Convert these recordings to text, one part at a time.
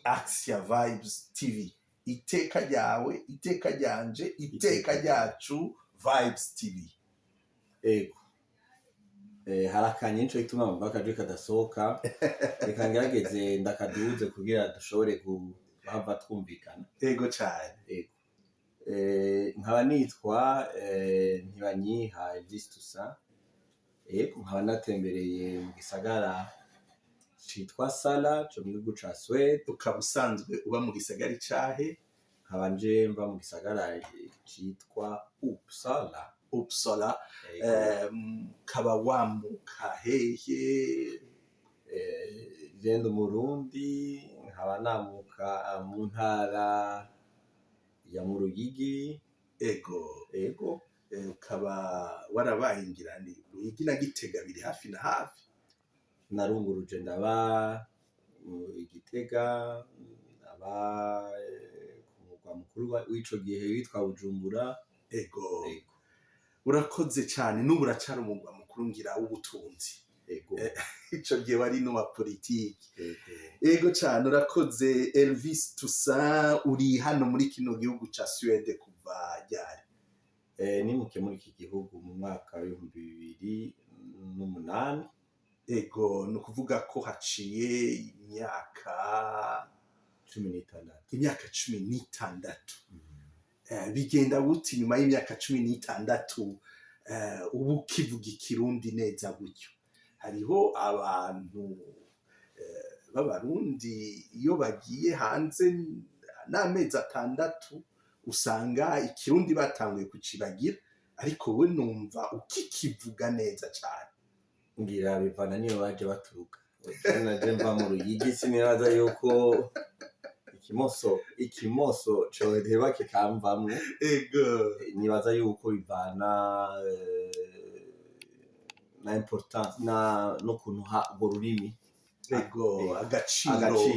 Axia Vibes TV, iteka ryawe, iteka ryanje, iteka ryacu, Vibes TV. Ego harakanye nico gituma mvuga akaje kadasohoka reka ngerageze ndakaduze kugira dushobore kuhava twumvikana. Ego cyane. Ego nkaba nitwa Ntibanyiha Elvis Toussaint. Ego nkaba natembereye mu gisagara citwa Sala cyo mu gihugu ca Sweden. Ukaba usanzwe uba mu gisagara cahe? Nkaba nje mva mu gisagara citwa Uppsala. Kaba wamuka hehe? Genda Umurundi, nkaba namuka mu ntara ya Muruyigi. Ego. Ukaba warabaye ingirani Ruyigi na Gitega biri hafi na hafi? Narunguruje ndaba Igitega, aba ku mugwa mukuru w'ico gihe witwa Bujumbura. Ego. Urakoze cyane, n'ubu uracari umugwa mukuru ngira w'ubutunzi. Ego. Ico gihe wari n'uwa politiki. Ego cyane, urakoze Elvis Toussaint. Uri hano muri kino gihugu ca Sweden kuva ryari? Nimuke muri iki gihugu mu mwaka wa 2008. Ego, ni ukuvuga ko haciye imyaka 16. Imyaka 16. Bigenda gute nyuma y'imyaka 16 ubu ukivuga ikirundi neza gutyo? Hariho abantu b'abarundi iyo bagiye hanze n'amezi 6 usanga ikirundi batanguye kucibagira, ariko we numva ukikivuga neza cyane. Ngira bivana niyo baje baturuka. Naje mva mu Ruyigi sinibaza yuko ikimoso coheba kikamvamwe. Ego. Nibaza yuko bivana na importance no kuntu urwo rurimi. Ego, agaciro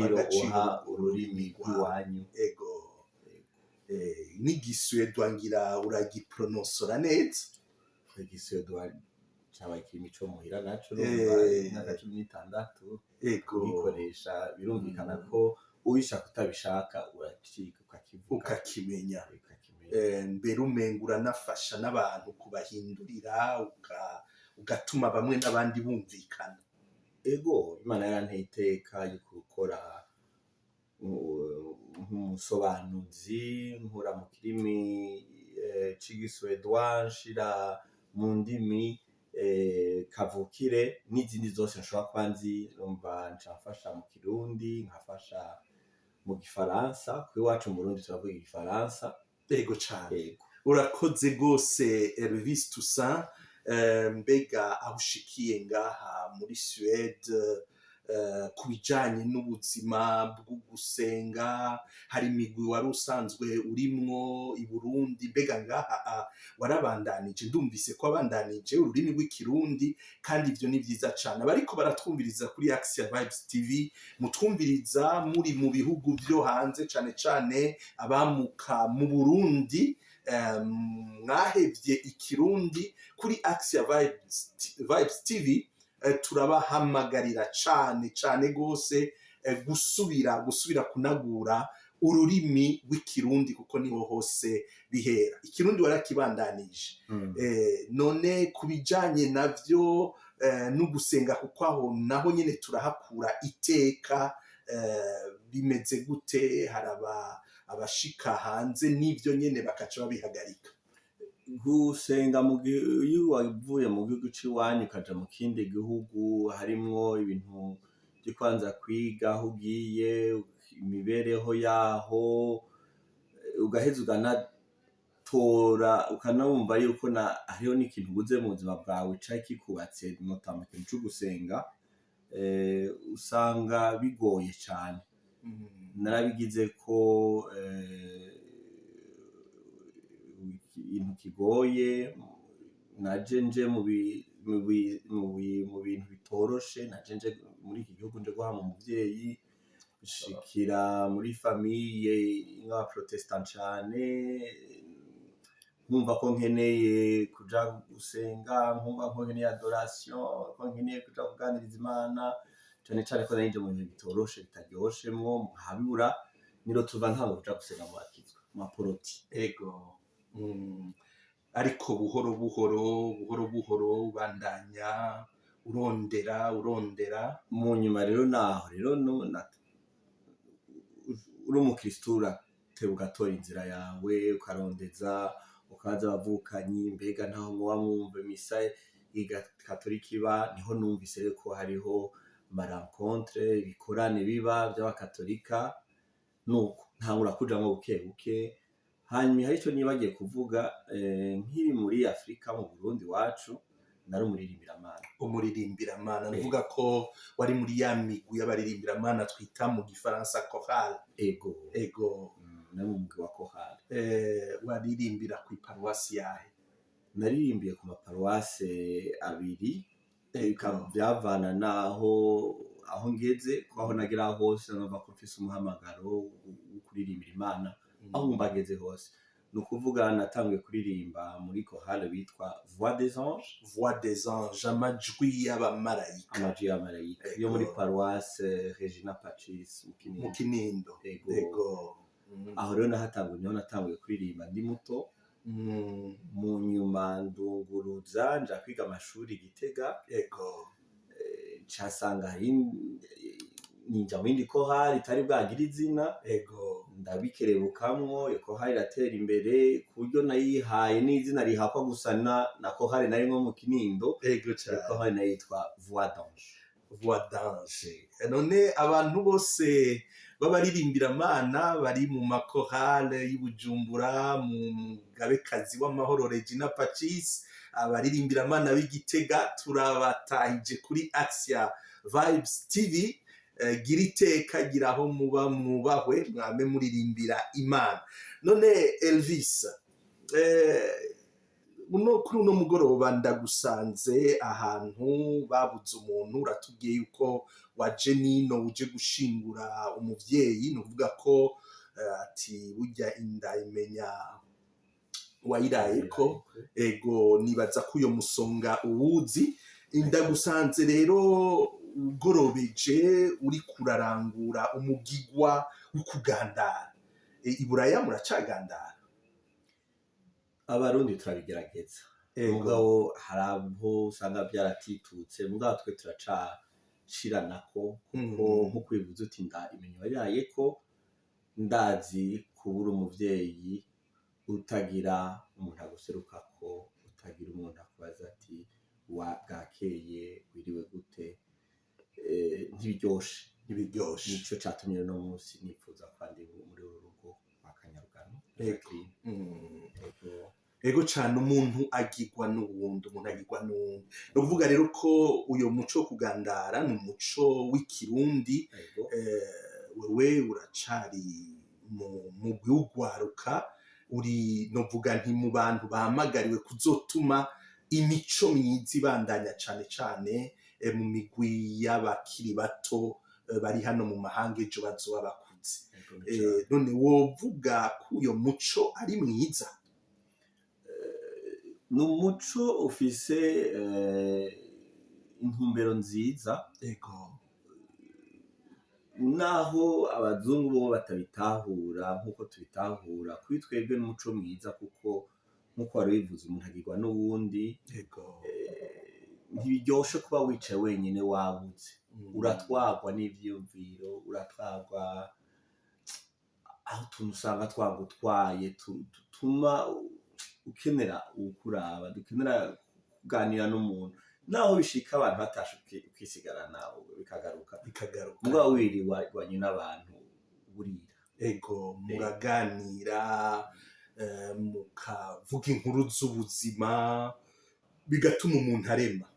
uha ururimi rw'iwanyu. Ego. N'igiswedwa ngira uragipronosora neza? Igiswedwa cyabaye ikirimi co muhira naco n'imyaka 16. Ego. Ubikoresha birumvikana ko ubishaka utabishaka uraciga ukakimenya. Mbere umenga uranafasha n'abantu kubahindurira ugatuma bamwe n'abandi bumvikana. Ego, Imana yaranteye iteka yo gukora nk'umusobanuzi, nkura mu kirimi c'igiswedwa nshira mu ndimi kavukire n'izindi zose nshobora kuba nzi. Numva ncafasha mu Kirundi, nkafasha mu Gifaransa. Kuri wacu mu Burundi turavuga Igifaransa. Ego cyane. Urakoze gose Elvis Toussaint. Mbega aho ushikiye ngaha muri Sweden kubijanye n'ubuzima bwo gusenga, hari imigwi wari usanzwe urimwo i Burundi, mbega ngaha warabandanije? Ndumvise ko wabandanije ururimi rw'ikirundi kandi ivyo ni vyiza cane. Abariko baratwumviriza kuri Axia Vibes TV, mutwumviriza muri mu bihugu vyo hanze, cane abamuka mu Burundi, mwahevye ikirundi kuri Axia Vibes TV. Turabahamagarira cane gose gusubira kunagura ururimi rw'ikirundi kuko niho hose bihera. Ikirundi warakibandanije. None kubijanye navyo n'ugusenga kuko aho naho nyene turahakura iteka, bimeze gute? Haraba abashika hanze n'ivyo nyene bakaca babihagarika? Gusenga iyo wavuye mu gihugu c'iwanyu ukaja mu kindi gihugu harimwo ibintu byo kwanza kwiga aho ugiye, imibereho yaho, ugaheza ukanatora ukanumva yuko hariho n'ikintu ubuze mu buzima bwawe cari kikubatse notama ikintu co gusenga. Usanga bigoye cane. Narabigize ko ibintu kigoye, naje nje mu bintu bitoroshe. Naje nje muri iki gihugu nje guhama umuvyeyi, gushikira muri famiye y'Abaprotestant cane, nkumva ko nkeneye kuja gusenga, nkumva ko nkeneye adoration, ko nkeneye kuja kuganiriza Imana. cane cane ko narinje mu bintu bitoroshe bitaryoshemwo habura niro tuva ntango kuja gusenga mu bakizwa mu maporoti. ego. Ariko buhoro buhoro ubandanya urondera Mu nyuma rero naho rero uri umukristo urateba ugatora inzira yawe ukarondeza ukaza abavukanyi mbega ntaho muba mwumva misa katolika iba, niho numvise ko hariho amarencontre ibikorane biba by'abakatolika nuko ntangura kujamwo buke hanyuma hari ico nibagiye kuvuga nkiri muri Afrika mu Burundi wacu nari umuririmbira-mana nuvuga ko wari muri ya migwi y'abaririmbira-mana twita mu gifaransa chorale. ego nari mu mugwi wa chorale. Waririmbira ku iparuwasi yahe? Naririmbiye ku maparuwase abiri byavana naho aho ngeze ko aho nagera hose numva ko mfise umuhamagaro wo kuririmbira Imana aho mbageze hose. Nukuvuga natanguye kuririmba muri chorale bitwa Voix des Anges, amajwi y'abamarayika yo muri paroisse Regina Pacis mu Kinindo. ego. Aho rero natanguye kuririmba ndi muto. Mu nyuma ndunguruza nja kwiga amashuri Gitega. Ncasanga ninja mu yindi chorale itari bwagira izina. Ndabikerebukamwo iyo chorale iratera imbere kuburyo nayihaye n'izina rihakwa gusa na chorale nari nko mu Kinindo. Chorale nayitwa Voix d'Ange. None abantu bose b'abaririmbira-mana bari mu makorale y'Ibujumbura mu Mugabekazi w'amahoro Regina Pacis, abaririmbira-mana b'Igitega turabatahije kuri Asia Vibes TV. Gira iteka gira aho muba mwubahwe mwame muririmbira Imana. None Elvis, kuri uno mugoroba ndagusanze ahantu babuze umuntu, uratubwiye yuko waje nino uje gushingura umuvyeyi, nuvuga ko ati burya inda imenya wayirayeko. Ego nibaza ko uyo musonga uwuzi. Ndagusanze rero ugorobeje uri kurarangura umugigwa w'ukugandara. Iburaya muracagandara? Abarundi turabigerageza mugabo harabo usanga byaratitutse mugabo twe turacaciranako kuko nko kwivuza uti nda imenye wariraye ko ndazi kubura umuvyeyi utagira umuntu aguserukako, utagira umuntu akubaza ati bwakeye wiriwe gute. Ntibiryoshe nico catumye no munsi nifuza kwandi muri uru rugo kwa Kanyarugano. Ego cane umuntu agirwa n'uwundi. No kuvuga rero ko uyo muco wo kugandara ni umuco w'ikirundi. Wewe uracari mu mugwi w'ugwaruka, uri novuga nti mu bantu bahamagariwe kuzotuma imico myiza ibandanya cane cane mu migwi y'abakiri bato bari hano mu mahanga ejo bazoba bakuze. None wovuga ko uyo muco ari mwiza? Ni umuco ufise intumbero nziza. Naho abazungu bo batabitahura nkuko tubitahura, kuri twebwe n'umuco mwiza kuko nkuko wari bivuze umuntu agirwa n'uwundi. Ntibiryoshe kuba wicaye wenyine wabuze. Uratwagwa n'ivyiyumviro, uratwagwa aho tuntu usanga twagutwaye tutuma ukenera ukuraba, dukenera kuganira n'umuntu naho bishika abantu batashe ukisigara nawe bikagaruka mugabo wiriwanye n'abantu burira. Muraganira mukavuga inkuru z'ubuzima bigatuma umuntu arema.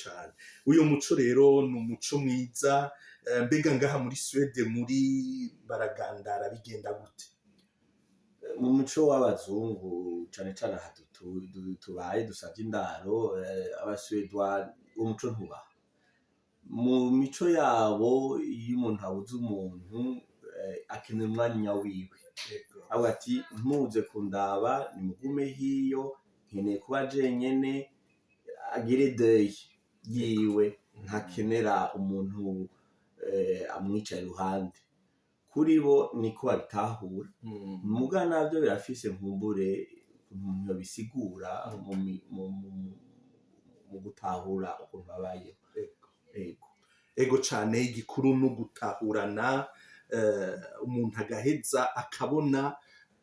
Cane uyo muco rero ni umuco mwiza. Mbega ngaha muri Swede muri baragandara bigenda gute? Mu muco w'abazungu cane cane aha tubaye dusavye indaro, abaswedwa umuco ntuba mu mico yabo. Iyo umuntu abuze umuntu akenera umwanya wiwe, avuga ati ntuze kundaba nimugume hiyo, nkeneye kuba jenyene, agire deuil yiwe ntakenera umuntu amwicaye iruhande. Kuri bo niko babitahura muga navyo birafise nkumbure umuntu yobisigura mu gutahura ukuntu babayeho. Ego cane, igikuru no gutahurana, umuntu agaheza akabona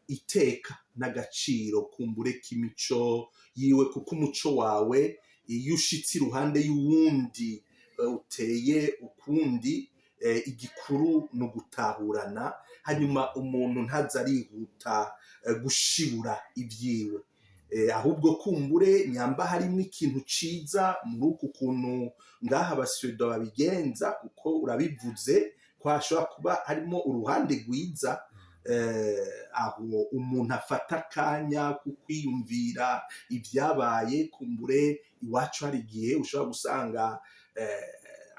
iteka n'agaciro kumbure k'imico yiwe, kuko umuco wawe iyo ushitse iruhande y'uwundi uteye ukundi, igikuru no gutahurana, hanyuma umuntu ntaza arihuta gushibura ivyiwe, ahubwo kumbure nyamba harimo ikintu ciza muri uku kuntu ngaha abasweda babigenza, kuko urabivuze ko hashobora kuba harimo uruhande rwiza, aho umuntu afata akanya kukwiyumvira ivyabaye. Kumbure iwacu hari igihe ushobora gusanga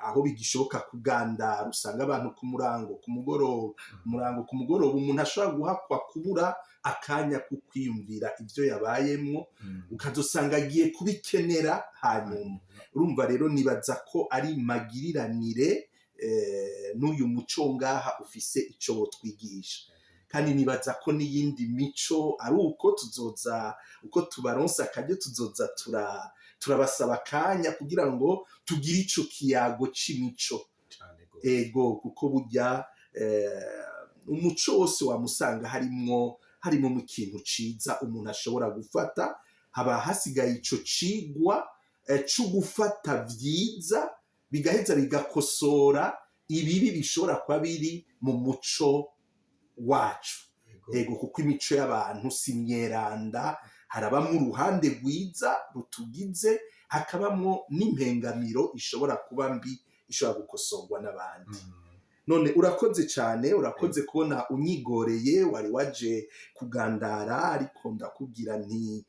aho bigishoboka kugandara, usanga abantu ku murango ku mugoroba umuntu ashobora guhakwa kubura akanya kukwiyumvira ivyo yabayemwo, ukazosanga agiye kubikenera hanyuma. Urumva rero nibaza ko ari magiriranire n'uyu muco ngaha ufise ico wotwigisha, kandi nibaza ko n'iyindi mico ari uko tuzoza, uko tubaronsa akaryo tuzoza turabasaba akanya kugira ngo tugire ico kiyago c'imico. Ego, kuko burya umuco wose wamusanga harimwo mu kintu ciza umuntu ashobora gufata, haba hasigaye ico cigwa co gufata vyiza bigaheza bigakosora ibibi bishobora kuba biri mu muco wacu. Ego, kuko imico y'abantu si myeranda, harabamwo uruhande rwiza rutugize, hakabamwo n'impengamiro ishobora kuba mbi, ishobora gukosorwa n'abandi. None urakoze cyane, urakoze kubona unyigoreye, wari waje kugandara, ariko ndakubwira nti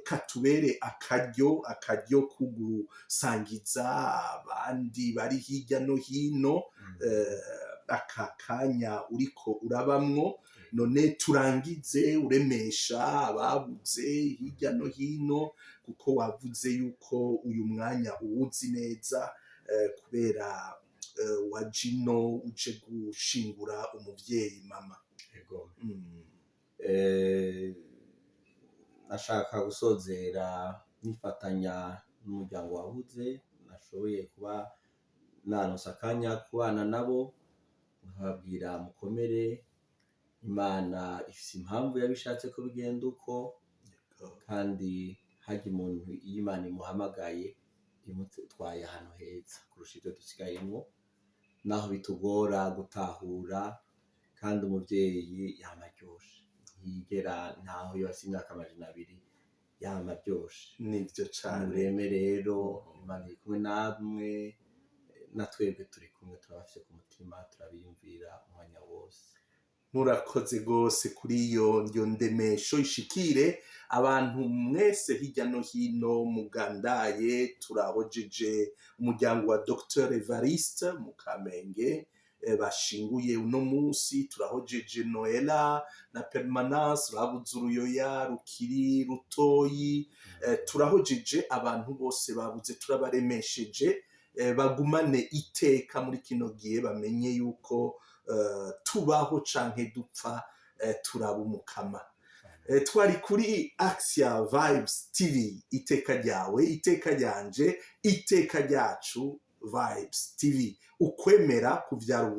katubere akaryo kugusangiza abandi bari hirya no hino aka kanya uriko urabamwo. None turangize uremesha ababuze hirya no hino, kuko wavuze yuko uyu mwanya uwuzi neza kubera wajino uje gushingura umuvyeyi mama. Nashaka gusozera nifatanya n'umuryango wabuze, nashoboye kuba naronse akanya kubana nabo, nkababwira mukomere, Imana ifise impamvu yabishatse ko bigenda uko, kandi harya umuntu iyo Imana imuhamagaye imutwaye ahantu heza kurusha ivyo dusigayemwo, naho bitugora gutahura. Kandi umuvyeyi yama aryoshe, ntiyigera, ntaho yose imyaka 200 yama aryoshe. Nivyo cane. Mureme rero, Imana iri kumwe namwe, na twebwe turi kumwe, turabafise ku mutima, turabiyumvira umwanya wose. Murakoze gose kuri iyo ndemesho ishikire abantu mwese hirya no hino mugandaye. Turahojeje umuryango wa Dr Evariste mu Kamenge bashinguye uno munsi, turahojeje Noela na Permanence babuze uruyoya rukiri rutoyi, turahojeje abantu bose babuze, turabaremesheje bagumane iteka muri kino gihe, bamenye yuko tubaho canke dupfa turaba umukama. Twari kuri Axia Vibes TV, iteka ryawe, iteka ryanje, iteka ryacu. Vibes TV, ukwemera kuvyara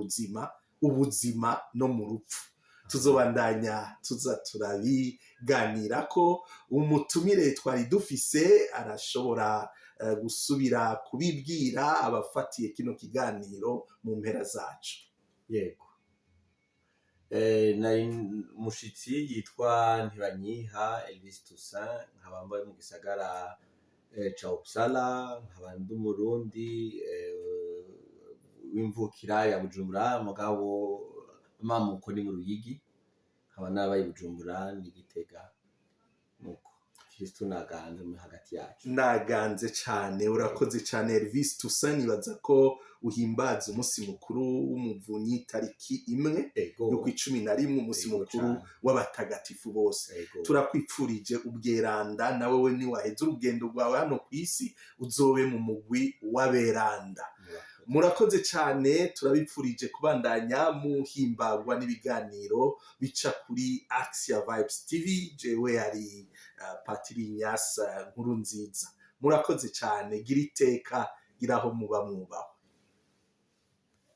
ubuzima no mu rupfu. Tuzobandanya tuza turabiganira ko umutumire twari dufise arashobora gusubira kubibwira abafatiye kino kiganiro mu mpera zacu. Yego, nari umushitsi yitwa Ntibanyiha Elvis Toussaint, nkaba mbaye mu gisagara ca Uppsala, nkaba ndi umurundi w'imvukira ya Bujumbura, mugabo amamuko ni mu Ruyigi, nkaba nabaye Bujumbura ni Gitega. Nuko Kristo naganze mu hagati yacu. Naganze cane, urakoze cane Elvis Toussaint, nibaza ko uhimbaza umunsi mukuru w'umuvunyi tariki imwe yo kw'icumi na rimwe, umunsi mukuru w'abatagatifu bose. Turakwipfurije ubweranda, nawe we niwaheza urugendo rwawe hano kw'isi uzobe mu mugwi w'aberanda. Murakoze cane, turabipfurije kubandanya muhimbagwa n'ibiganiro bica kuri Axia Vibes TV. Jewe hari Patiri Inyasa Nkurunziza. Murakoze cane, gira iteka, giraho muba mwubaho.